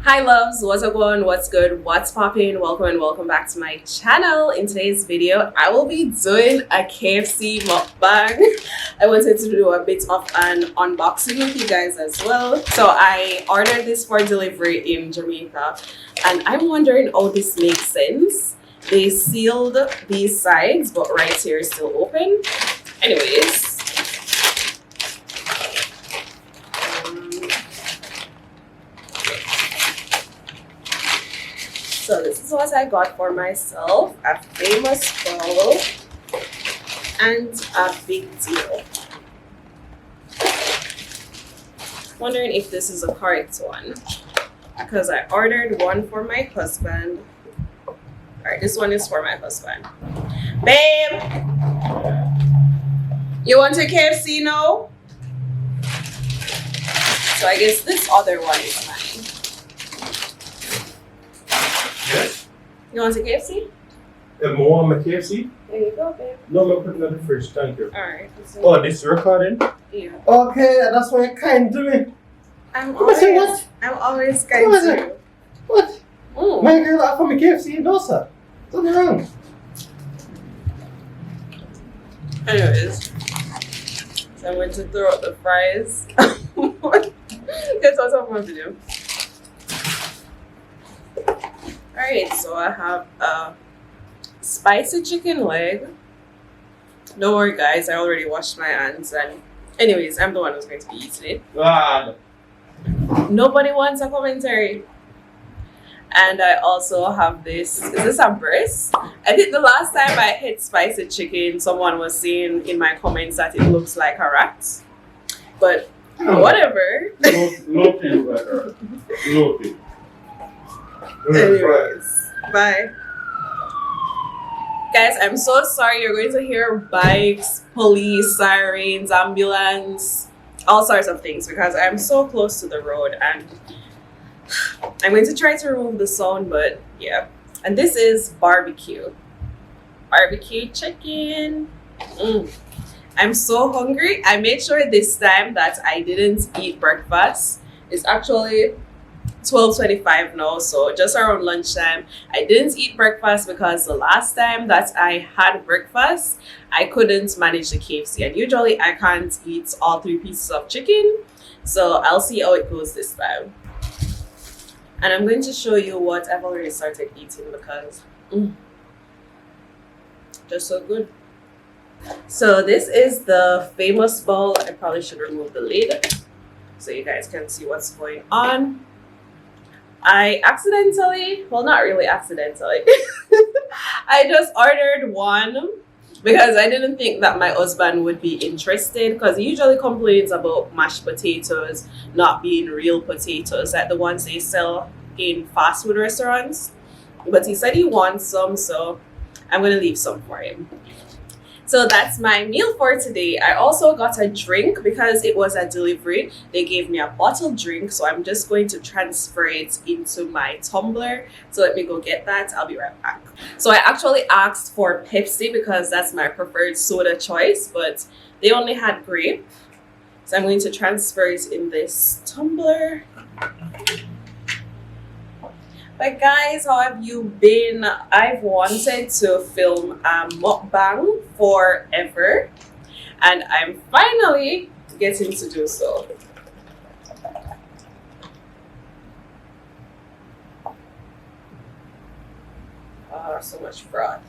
Hi loves, what's up going, what's good, what's popping? Welcome and welcome back to my channel. In today's video I will be doing a KFC mukbang. I wanted to do a bit of an unboxing with you guys as well. So I ordered this for delivery in Jamaica and I'm wondering how this makes sense. They sealed these sides but right here is still open. Anyways, so this is what I got for myself, a famous bowl and a big deal. Wondering if this is a correct one because I ordered one for my husband. Alright, this one is for my husband. Babe! You want a KFC now? So I guess this other one is mine. Yes? You want a KFC? More on my KFC? There you go, babe. No, I'm putting it in the fridge, thank you. Alright. Oh, this is recording? Yeah. Okay, that's why you're kind to me. I'm Say what? always kind to you. What? Mm. My girl offer me KFC? No, sir. Something wrong. Anyways, so I'm going to throw out the fries. That's what I'm going to do. Alright, so I have a spicy chicken leg. Don't worry guys, I already washed my hands and anyways, I'm the one who's going to be eating it. Ah. Nobody wants a commentary. And I also have this. Is this a breast? I think the last time I had spicy chicken, someone was saying in my comments that it looks like a rat. But whatever. No feel better. No feel. Anyways, bye. Guys, I'm so sorry. You're going to hear bikes, police, sirens, ambulance, all sorts of things because I'm so close to the road and I'm going to try to remove the sound, but yeah. And this is barbecue chicken. I'm so hungry. I made sure this time that I didn't eat breakfast. It's actually 12:25 now, so just around lunchtime. I didn't eat breakfast because the last time that I had breakfast I couldn't manage the KFC, and usually I can't eat all 3 pieces of chicken, so I'll see how it goes this time. And I'm going to show you what I've already started eating because just so good. So this is the famous bowl. I probably should remove the lid so you guys can see what's going on. I accidentally, well not really accidentally, I just ordered one because I didn't think that my husband would be interested because he usually complains about mashed potatoes not being real potatoes like the ones they sell in fast food restaurants. But he said he wants some, so I'm going to leave some for him. So that's my meal for today. I also got a drink because it was a delivery. They gave me a bottled drink, so I'm just going to transfer it into my tumbler. So let me go get that. I'll be right back. So I actually asked for Pepsi because that's my preferred soda choice, but they only had grape. So I'm going to transfer it in this tumbler. But guys, how have you been? I've wanted to film a mukbang forever and I'm finally getting to do so. Oh, so much broth.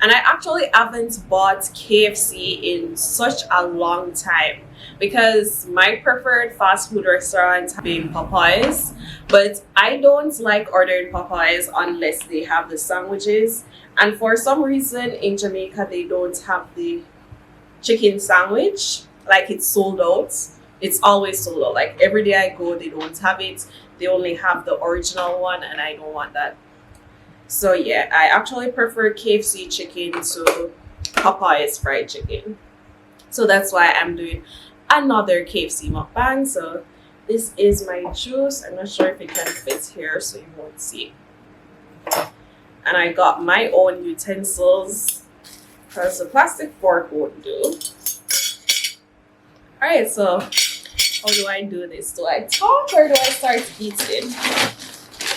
And I actually haven't bought KFC in such a long time because my preferred fast food restaurants have been Popeyes, but I don't like ordering Popeyes unless they have the sandwiches. And for some reason in Jamaica they don't have the chicken sandwich, like it's sold out. It's always sold out. Like every day I go they don't have it. They only have the original one and I don't want that. So yeah, I actually prefer KFC chicken to Popeyes fried chicken. So that's why I'm doing another KFC mukbang. So this is my juice. I'm not sure if it can fit here so you won't see. And I got my own utensils because the plastic fork won't do. Alright, so how do I do this? Do I talk or do I start eating?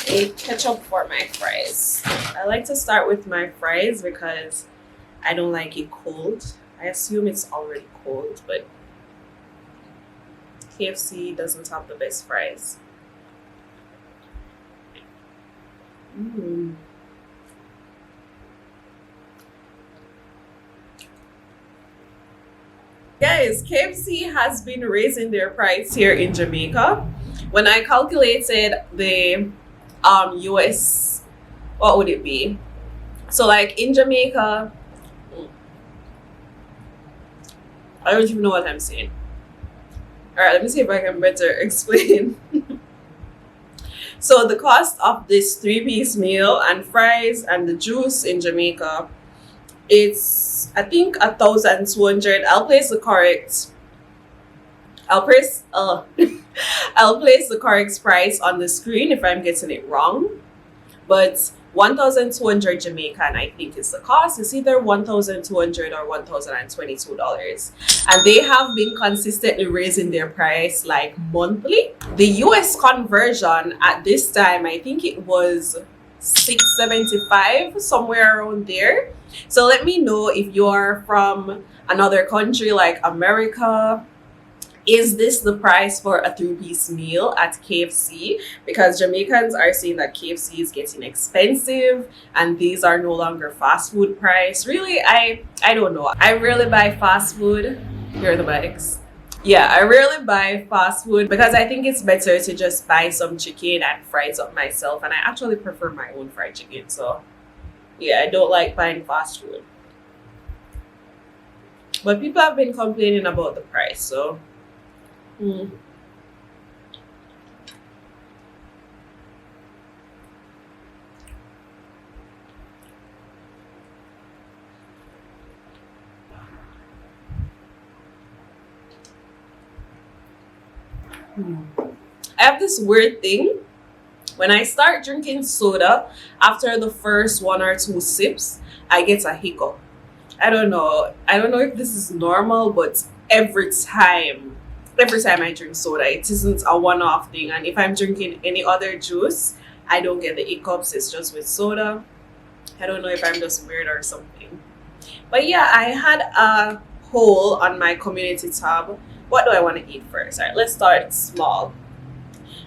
a ketchup for my fries. I like to start with my fries because I don't like it cold. I assume it's already cold, but KFC doesn't have the best fries. Guys, KFC has been raising their price here in Jamaica. When I calculated the US, what would it be? So like in Jamaica, I don't even know what I'm saying. All right, let me see if I can better explain. So the cost of this three-piece meal and fries and the juice in Jamaica, it's I think 1,200. I'll place the correct. I'll place I'll place the correct price on the screen if I'm getting it wrong. But 1,200 Jamaican, I think, is the cost. It's either 1,200 or $1,022. And they have been consistently raising their price like monthly. The US conversion at this time, I think it was $6.75, somewhere around there. So let me know if you're from another country like America. Is this the price for a three-piece meal at KFC? Because Jamaicans are saying that KFC is getting expensive and these are no longer fast food price. Really, I don't know. I rarely buy fast food. Here are the bags. Yeah, I rarely buy fast food because I think it's better to just buy some chicken and fry it up myself. And I actually prefer my own fried chicken. So yeah, I don't like buying fast food. But people have been complaining about the price, so Mm. I have this weird thing. When I start drinking soda, after the first one or two sips, I get a hiccup. I don't know. I don't know if this is normal, but every time I drink soda, it isn't a one-off thing. And if I'm drinking any other juice, I don't get the hiccups. It's just with soda. I don't know if I'm just weird or something. But yeah, I had a poll on my community tab. What do I want to eat first? All right, let's start small.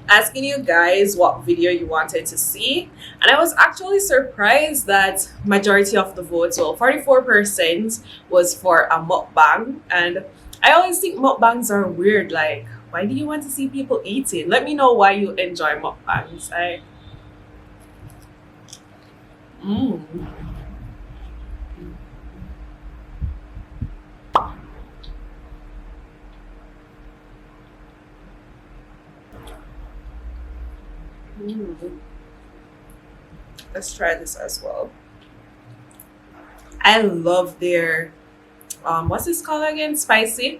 Asking you guys what video you wanted to see, and I was actually surprised that majority of the votes, well, 44%, was for a mukbang. And I always think mukbangs are weird. Like, why do you want to see people eating? Let me know why you enjoy mukbangs. Mm. Mm. Let's try this as well. I love their what's this called again? Spicy.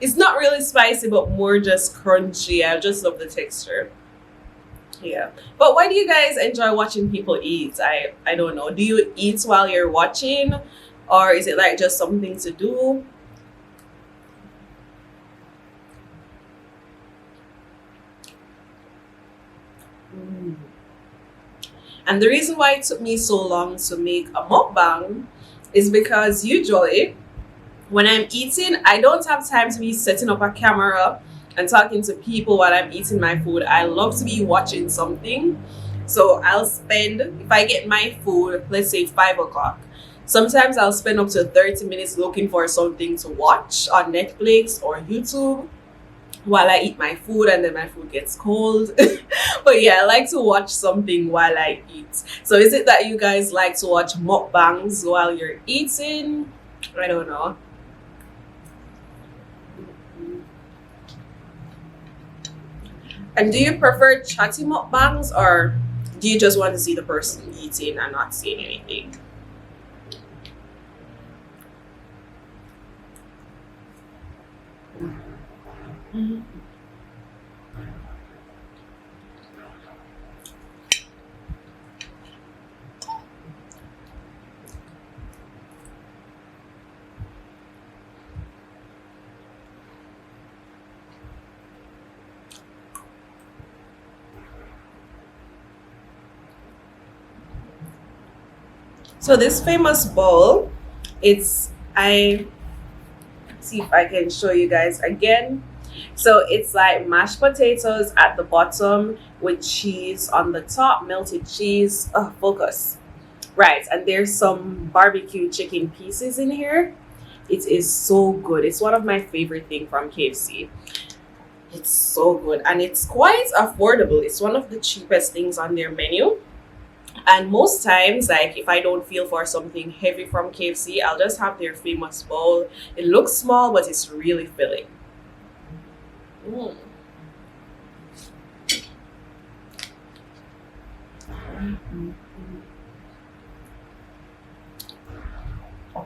It's not really spicy, but more just crunchy. I just love the texture. Yeah. But why do you guys enjoy watching people eat? I don't know. Do you eat while you're watching? Or is it like just something to do? Mm. And the reason why it took me so long to make a mukbang is because usually when I'm eating, I don't have time to be setting up a camera and talking to people while I'm eating my food. I love to be watching something. So I'll spend, if I get my food, let's say 5 o'clock, sometimes I'll spend up to 30 minutes looking for something to watch on Netflix or YouTube while I eat my food, and then my food gets cold. But yeah, I like to watch something while I eat. So is it that you guys like to watch mukbangs while you're eating? I don't know. And do you prefer chatty mukbangs, or do you just want to see the person eating and not saying anything? Mhm. So this famous bowl, I see if I can show you guys again. So it's like mashed potatoes at the bottom with cheese on the top, melted cheese. Oh, focus. Right, and there's some barbecue chicken pieces in here. It is so good. It's one of my favorite things from KFC. It's so good and it's quite affordable. It's one of the cheapest things on their menu. And most times, like if I don't feel for something heavy from KFC, I'll just have their famous bowl. It looks small, but it's really filling. Mm.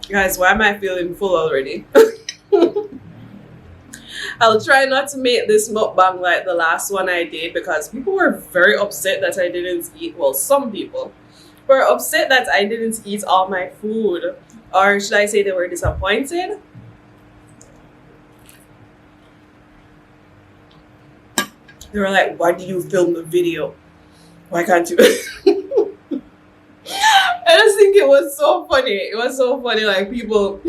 Guys, why am I feeling full already? I'll try not to make this mukbang like the last one I did because people were very upset that I didn't eat. Well, some people were upset that I didn't eat all my food. Or should I say they were disappointed? They were like, why did you film the video? Why can't you? I just think it was so funny. It was so funny, like people.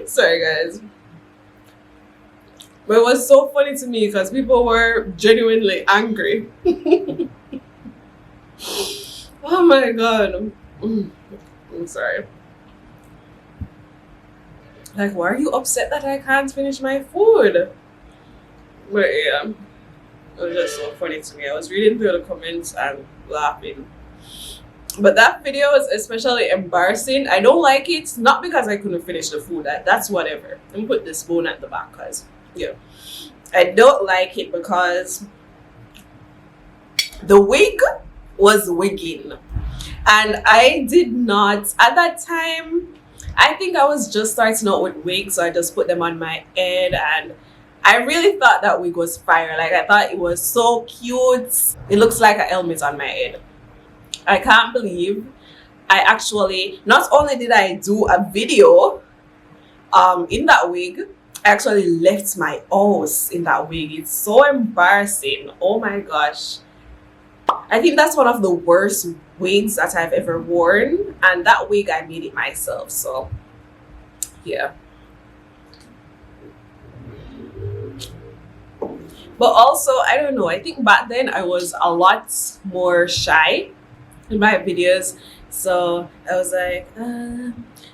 Sorry, guys. But it was so funny to me because people were genuinely angry. Oh my god. I'm sorry. Like, why are you upset that I can't finish my food? But yeah, it was just so funny to me. I was reading through the comments and laughing. But that video is especially embarrassing. I don't like it, not because I couldn't finish the food. That's whatever. Let me put this spoon at the back because, yeah. I don't like it because the wig was wigging. And I did not, at that time, I think I was just starting out with wigs, so I just put them on my head and I really thought that wig was fire. Like, I thought it was so cute. It looks like a helmet on my head. I can't believe I actually, not only did I do a video in that wig, I actually left my house in that wig. It's so embarrassing. Oh my gosh. I think that's one of the worst wigs that I've ever worn. And that wig, I made it myself. So, yeah. But also, I don't know, I think back then I was a lot more shy in my videos. So I was like,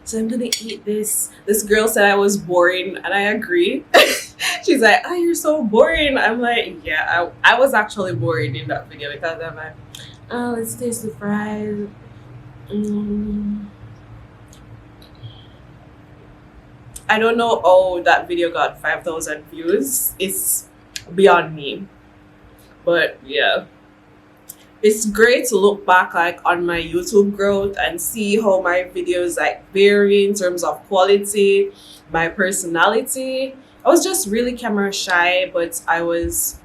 so I'm gonna eat this. This girl said I was boring and I agree. She's like, oh, you're so boring. I'm like, yeah, I was actually boring in that video because I'm like, oh, let's taste the fries. I don't know how that video got 5,000 views. It's beyond me. But yeah, it's great to look back like on my YouTube growth and see how my videos like vary in terms of quality, my personality. I was just really camera shy, but I was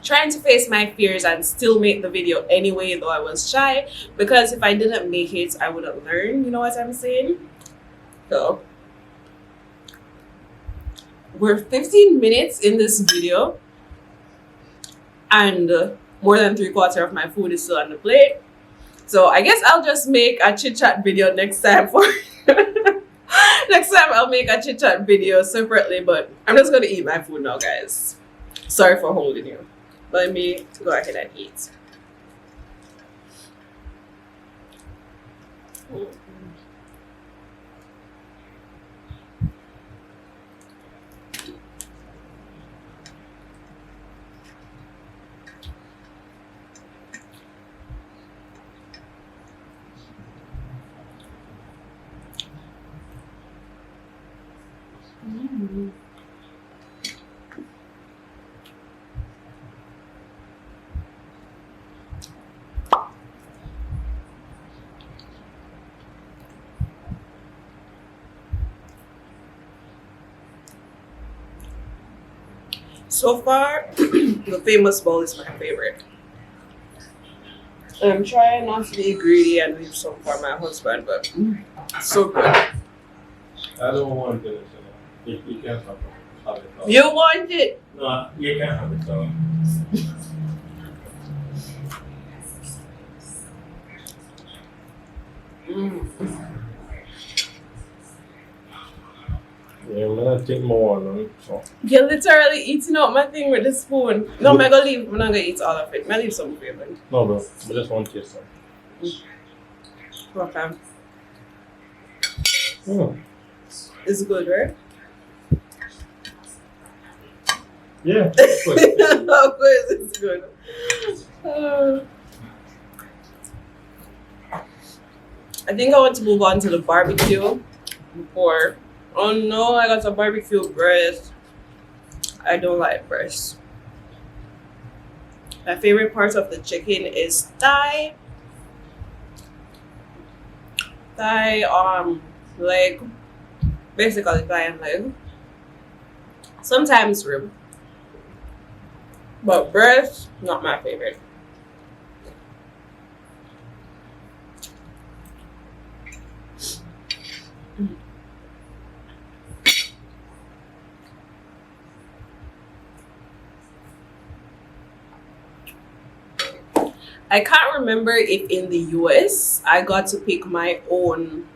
trying to face my fears and still make the video anyway, though I was shy, because if I didn't make it, I wouldn't learn, you know what I'm saying? So we're 15 minutes in this video and more than 3/4 of my food is still on the plate. So I guess I'll just make a chit chat video next time for next time I'll make a chit chat video separately, but I'm just gonna eat my food now, guys. Sorry for holding you. Let me go ahead and eat. So far, the famous bowl is my favorite. I'm trying not to be greedy and leave some for my husband, but so good. I don't want it. You can't have it. You want it? No, you can't have it. So. Mm. Yeah, I'm gonna take more on it. So. You're literally eating up my thing with the spoon. No, I'm not gonna leave. I'm not gonna eat all of it. I'm gonna leave some for you. No, bro. I just want to taste some. Okay. Mm. It's good, right? Yeah. Of course, it's good. I think I want to move on to the barbecue before. Oh no, I got a barbecue breast. I don't like breast. My favorite part of the chicken is thigh. Leg. Basically thigh and leg. Sometimes rib. But breast, not my favorite. I can't remember if in the US I got to pick my own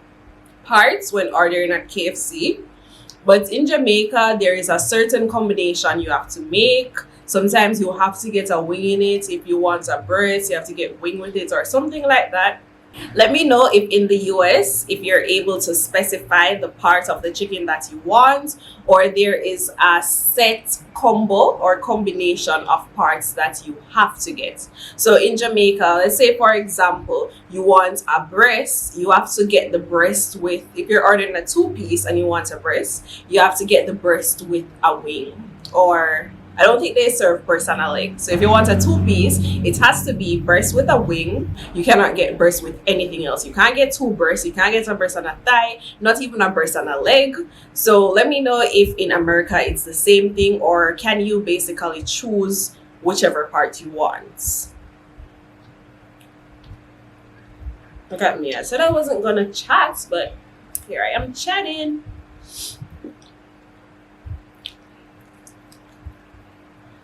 parts when ordering at KFC. But in Jamaica, there is a certain combination you have to make. Sometimes you have to get a wing in it. If you want a breast, you have to get wing with it or something like that. Let me know if in the US, if you're able to specify the part of the chicken that you want, or there is a set combo or combination of parts that you have to get. So in Jamaica, let's say for example, you want a breast, you have to get the breast with, if you're ordering a 2-piece and you want a breast, you have to get the breast with a wing. Or I don't think they serve breast and a leg. So if you want a 2-piece, it has to be breast with a wing. You cannot get breast with anything else. You can't get 2 breasts. You can't get a breast and a thigh, not even a breast and a leg. So let me know if in America it's the same thing, or can you basically choose whichever part you want. Look at me. I said I wasn't gonna chat, but here I am chatting.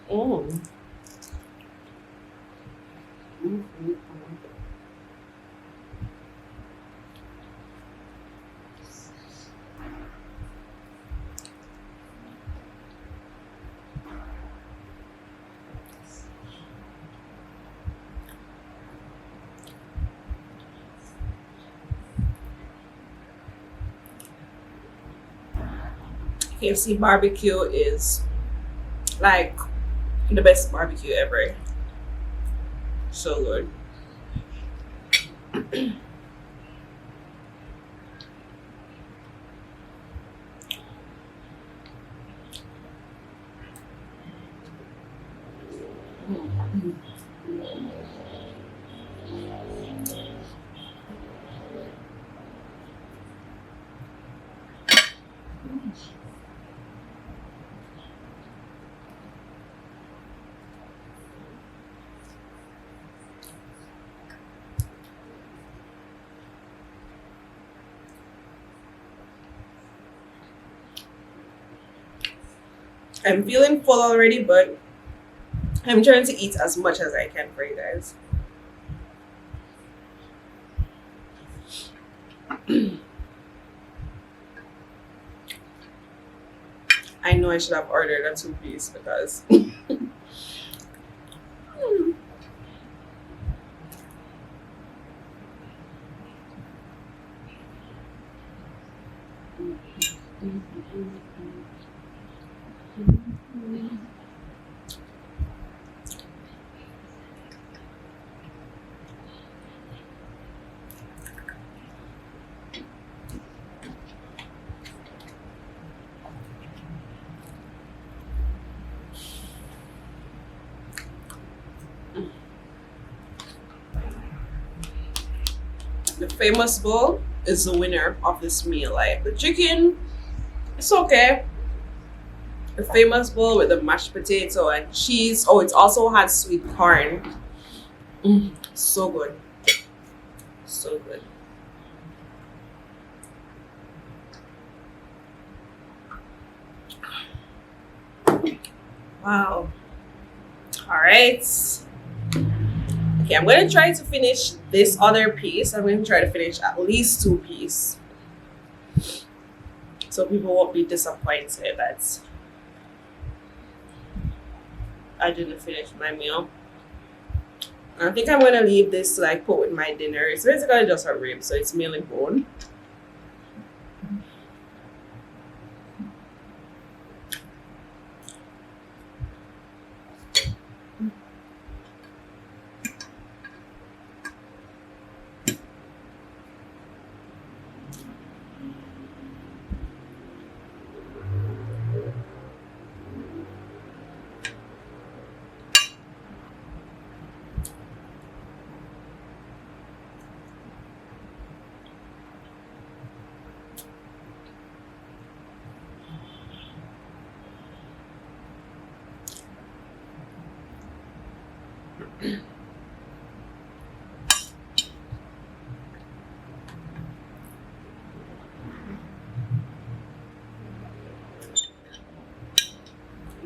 Mm. Mm-hmm. KFC barbecue is like the best barbecue ever. So good. I'm feeling full already, but I'm trying to eat as much as I can for you guys. I know I should have ordered a 2-piece because the famous bowl is the winner of this meal. Like the chicken, it's okay. The famous bowl with the mashed potato and cheese. Oh, it also has sweet corn. So good. So good. Wow. All right. Okay, I'm going to try to finish this other piece. I'm going to try to finish at least 2 pieces, so people won't be disappointed that I didn't finish my meal. I think I'm going to leave this to like put with my dinner. It's basically just a rib, so it's mainly bone.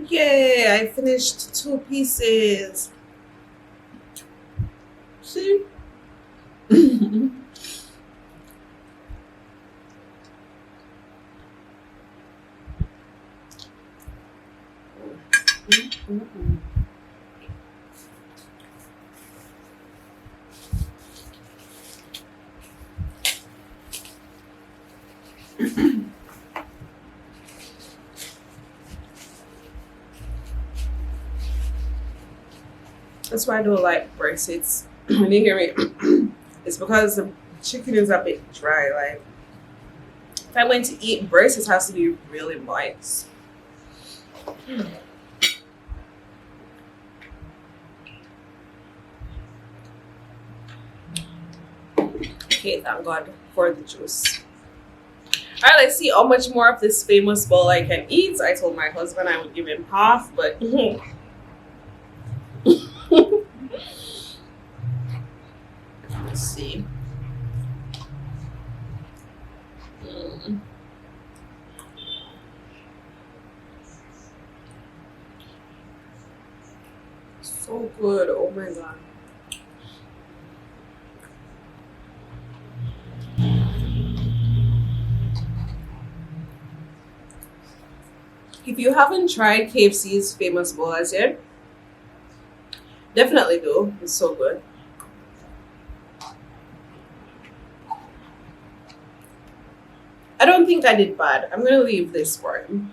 Yay, I finished 2 pieces. See? That's why I don't like breasts. When you hear me, it's because the chicken is a bit dry. Like, if I'm going to eat breast, it has to be really moist. Okay, thank God for the juice. Alright, let's see how much more of this famous bowl I can eat. I told my husband I would give him half, but let's see. So good. Oh my God. If you haven't tried KFC's famous bowl as yet, definitely do. It's so good. I don't think I did bad. I'm gonna leave this for him.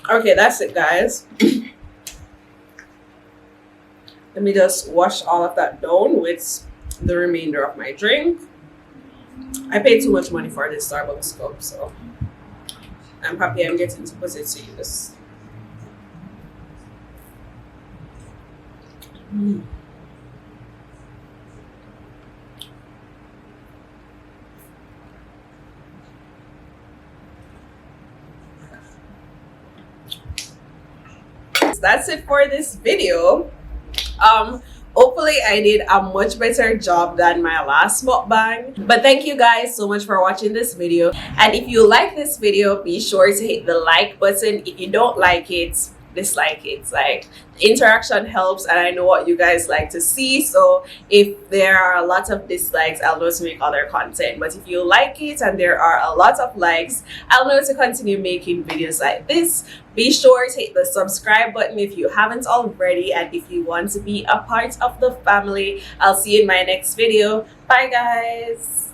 Okay, that's it, guys. Let me just wash all of that down with the remainder of my drink. I paid too much money for this Starbucks cup, so I'm happy I'm getting to put it to use. That's it for this video. Hopefully I did a much better job than my last mukbang, but thank you guys so much for watching this video. And if you like this video, be sure to hit the like button. If you don't like it, dislike it. Like, interaction helps, and I know what you guys like to see, so if there are a lot of dislikes, I'll know to make other content. But if you like it and there are a lot of likes, I'll know to continue making videos like this. Be sure to hit the subscribe button if you haven't already, and if you want to be a part of the family. I'll see you in my next video. Bye guys.